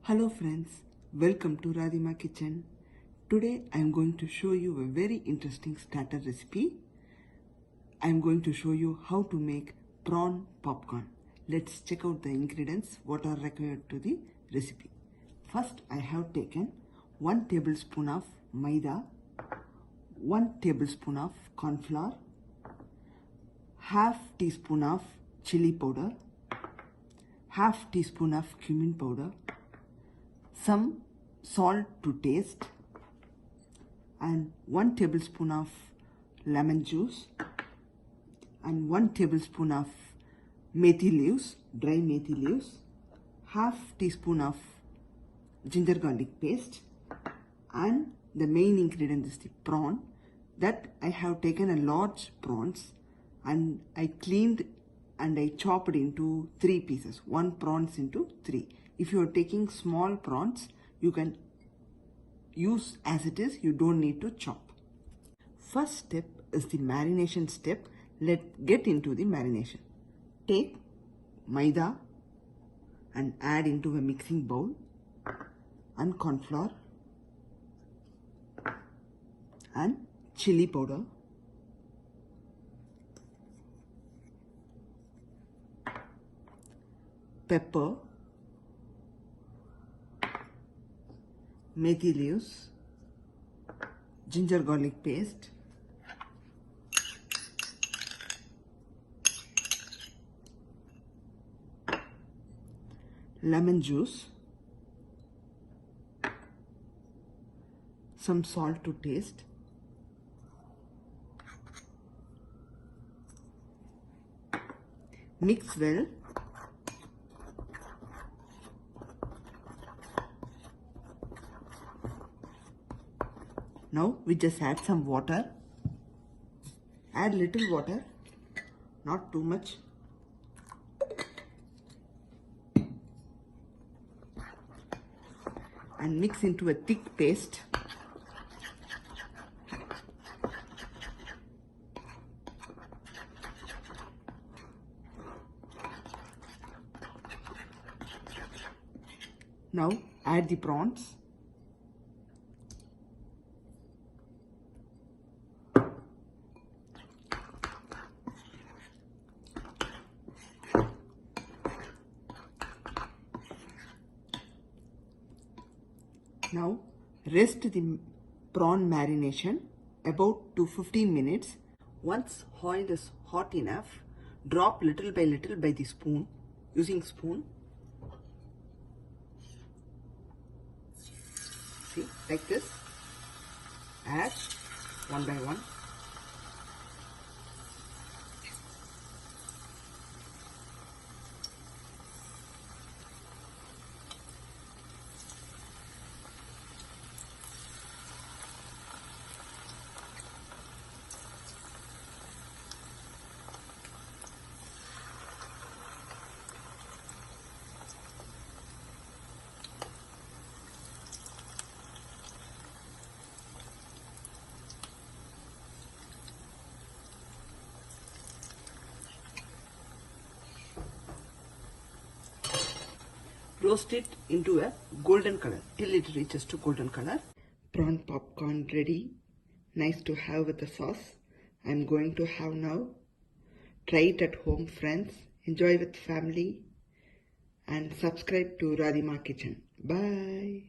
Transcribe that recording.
Hello friends, welcome to Radhima Kitchen. Today I am going to show you a very interesting starter recipe. I am going to show you how to make prawn popcorn. Let's check out the ingredients what are required to the recipe. First I have taken 1 tablespoon of maida, 1 tablespoon of corn flour, half teaspoon of chilli powder, half teaspoon of cumin powder, some salt to taste, and 1 tablespoon of lemon juice, and 1 tablespoon of methi leaves, dry methi leaves, half teaspoon of ginger garlic paste, and the main ingredient is the prawn. That I have taken a large prawns and I cleaned and I chopped into 3 pieces, 1 prawns into 3. If you are taking small prawns, you can use as it is, you don't need to chop. First step is the marination step. Let's get into the marination. Take maida and add into a mixing bowl, and corn flour and chili powder, pepper, methi leaves, ginger garlic paste, lemon juice, some salt to taste, mix well. Now we just add some water. Add little water, not too much. And mix into a thick paste. Now add the prawns. Now rest the prawn marination about to 15 minutes. Once oil is hot enough, drop little by the spoon, using spoon. See, like this. Add one by one. Roast it into a golden color till it reaches to golden color. Prawn popcorn ready. Nice to have with the sauce. I'm going to have now. Try it at home, friends. Enjoy with family. And subscribe to Radhima Kitchen. Bye.